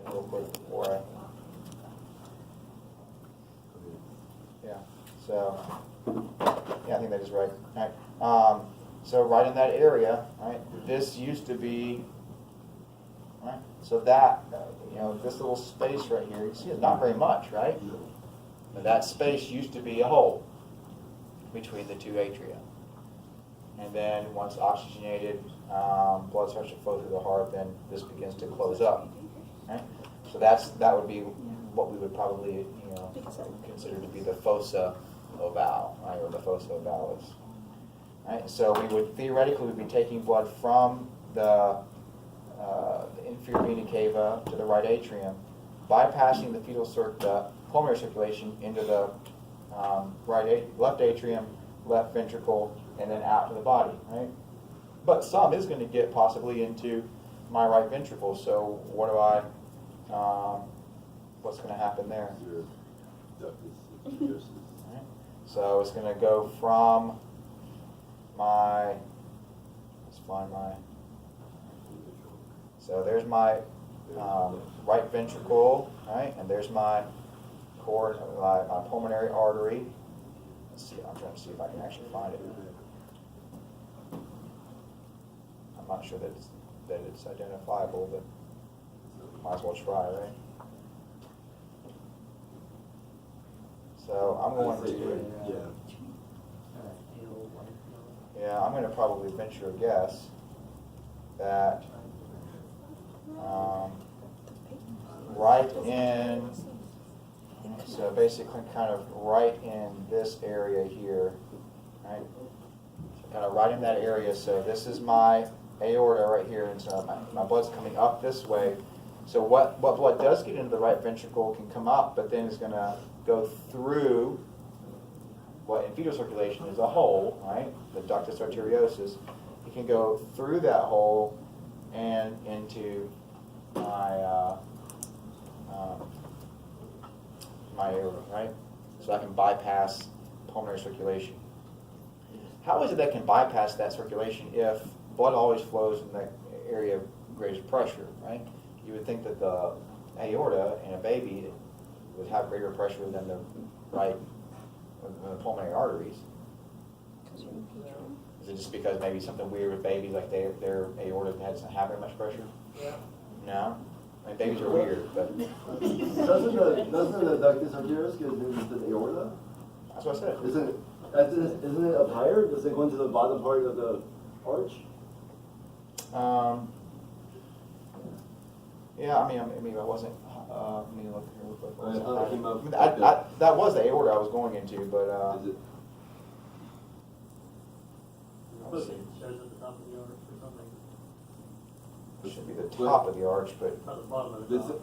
real quick before yeah. So yeah, I think that is right. All right. So right in that area, right? This used to be right. So that this little space right here, you see, it's not very much, right? But that space used to be a hole between the two atria. And then once oxygenated, blood starts to flow through the heart, then this begins to close up. Right? So that would be what we would probably consider to be the fossa ovale, right, or the fossa ovalis. Right? So we would theoretically be taking blood from the inferior vena cava to the right atrium, bypassing the pulmonary circulation into the left atrium, left ventricle, and then out to the body, right? But some is going to get possibly into my right ventricle. So what do what's going to happen there? Right. So it's going to go from so there's my right ventricle, right? And there's my cord, my pulmonary artery. Let's see, I'm trying to see if I can actually find it. I'm not sure that it's identifiable, but might as well try, right? So I'm going to, I'm going to probably venture a guess that right in, so basically kind of right in this area here, right? So kind of right in that area. So this is my aorta right here, and so my blood's coming up this way. So what blood does get into the right ventricle can come up, but then it's going to go through what in fetal circulation is a hole, right? The ductus arteriosus. It can go through that hole and into my aorta, right? So I can bypass pulmonary circulation. How is it that can bypass that circulation if blood always flows in the area of greatest pressure, right? You would think that the aorta in a baby would have greater pressure than the pulmonary arteries. Is it just because maybe something weird with babies, like their aorta doesn't have very much pressure? Yeah. No? I mean, babies are weird, but... Doesn't the ductus arteriosus get into the aorta? That's what I said. Isn't it up higher? Does it go into the bottom part of the arch? Yeah, I mean, I wasn't. Let me look here real quick. That that was the aorta I was going into, but. Is it? Let's see. It shows at the top of the arch or something. It should be the top of the arch, but. At the bottom of the top.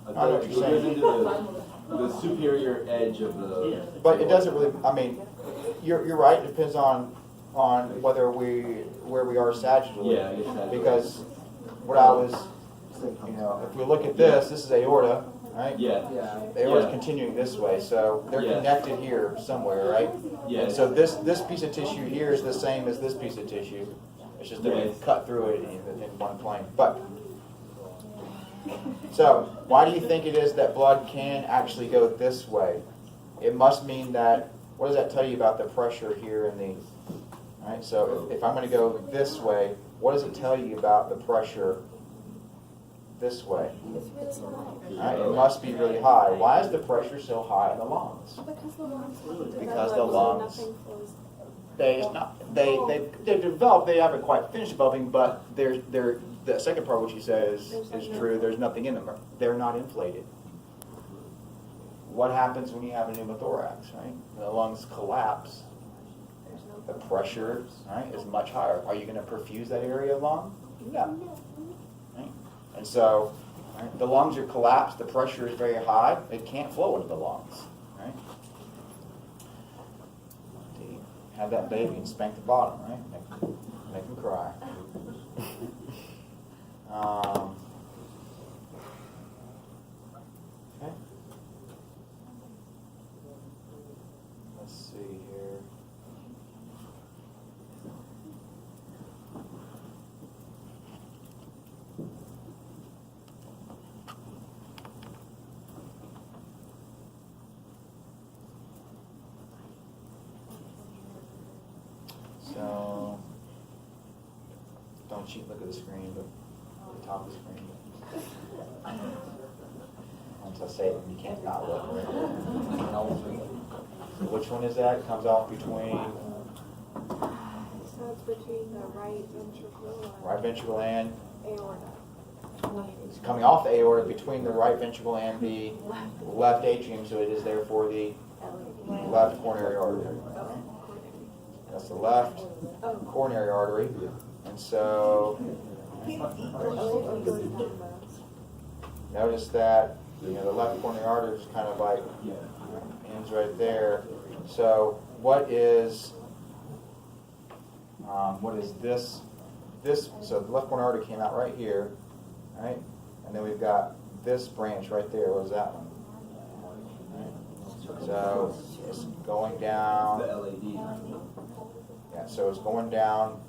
I know what you're saying. Into the superior edge of the. But it doesn't really. I mean, you're right. It depends on where we are sagittally. Yeah, I guess that. Because what I was, if we look at this is aorta, right? Yeah. The aorta's continuing this way, so they're connected here somewhere, right? Yeah. And so this piece of tissue here is the same as this piece of tissue. It's just that we cut through it in one plane. But so why do you think it is that blood can actually go this way? It must mean that. What does that tell you about the pressure here in the? Right. So if I'm going to go this way, what does it tell you about the pressure this way? Right, it must be really high. Why is the pressure so high in the lungs? Because the lungs, they've developed. They haven't quite finished developing, but the second part, which you said is true. There's nothing in them. They're not inflated. What happens when you have a pneumothorax? Right, the lungs collapse. The pressure, right, is much higher. Are you going to perfuse that area of lung? No. Right? And so, right, the lungs are collapsed. The pressure is very high. It can't flow into the lungs. Right? Have that baby and spank the bottom. Right? Make them cry. Okay. Let's see here. once you look at the screen, but at the top of the screen. Once I say it, you can't not look. So which one is that? It comes off between So it's between the right ventricle right ventricle and and aorta. it's coming off the aorta between the right ventricle and the left atrium, so it is therefore the left coronary artery. That's the left coronary artery, and so notice that the left coronary artery is kind of like ends right there. So what is this? So the left coronary artery came out right here, right? And then we've got this branch right there. What is that one? Right. So it's going down. The LAD. Yeah. So it's going down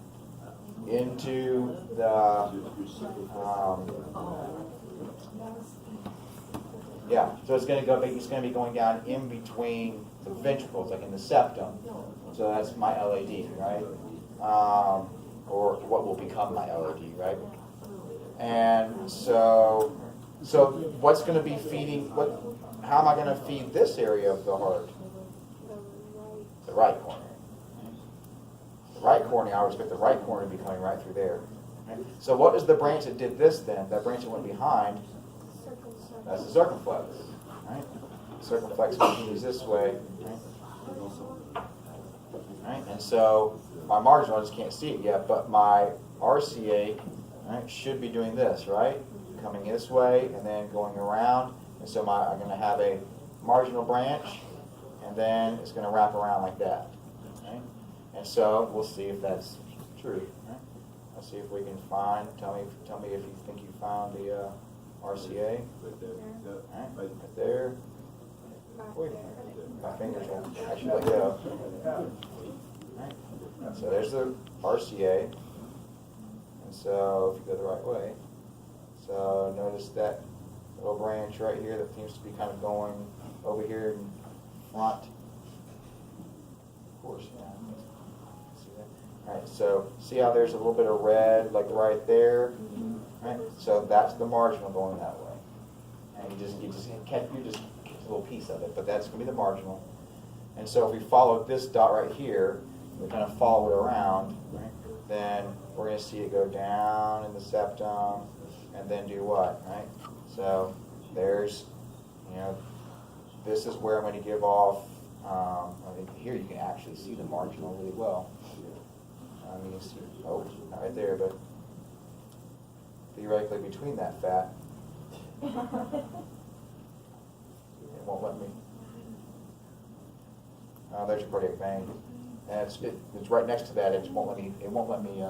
into the. Yeah. So it's going to go. It's going to be going down in between the ventricles, like in the septum. So that's my LAD, right? Or what will become my LAD, right? And so what's going to be feeding? How am I going to feed this area of the heart? The right coronary. The right coronary. I would expect the right coronary to be coming right through there. Right? So what is the branch that did this then? That branch that went behind. That's the circumflex, right? The circumflex continues this way, right? Right? And so my marginal, I just can't see it yet, but my RCA, right, should be doing this, right? Coming this way and then going around. And so I'm going to have a marginal branch, and then it's going to wrap around like that. Right? And so we'll see if that's true. Right? Let's see if we can find. Tell me if you think you found the RCA. Right there. Yeah. Right there. Wait, my fingers will actually let go. Right. So there's the RCA. And so if you go the right way, so notice that little branch right here that seems to be kind of going over here in front. Of course, yeah. See that? All right. So see how there's a little bit of red, like right there. Right. So that's the marginal going that way. And you just catch a little piece of it, but that's going to be the marginal. And so if we follow this dot right here, we kind of follow it around, right? Then we're going to see it go down in the septum, and then do what, right? So there's, this is where I'm going to give off. I think here you can actually see the marginal really well. You can see, not right there, but theoretically between that fat. It won't let me. There's your cardiac vein, and it's right next to that. It won't let me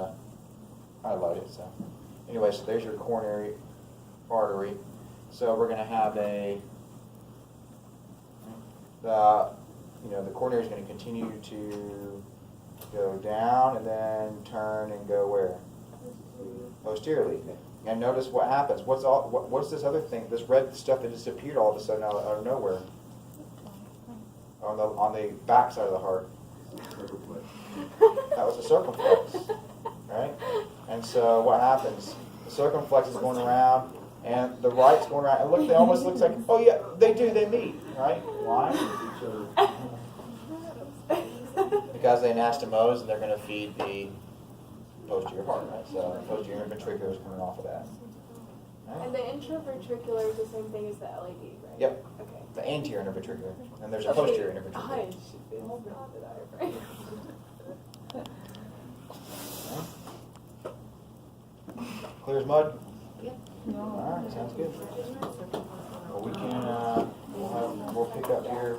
highlight it. So anyway, so there's your coronary artery. So we're going to have the coronary is going to continue to go down and then turn and go where? Posteriorly. And notice what happens. What's this other thing? This red stuff that disappeared all of a sudden out of nowhere on the back side of the heart. That was the circumflex, right? And so what happens? The circumflex is going around, and the right's going around. And look, it almost looks like, oh yeah, they meet, right? Why? Because they anastomose, and they're going to feed the posterior heart, right? So posterior ventricular is coming off of that. Right? And the intraventricular is the same thing as the LAD, right? Yep. Okay. The anterior interventricular, and there's a posterior interventricular. Right. Clear as mud? Yep. All right, sounds good. Well, we can, we'll pick up here.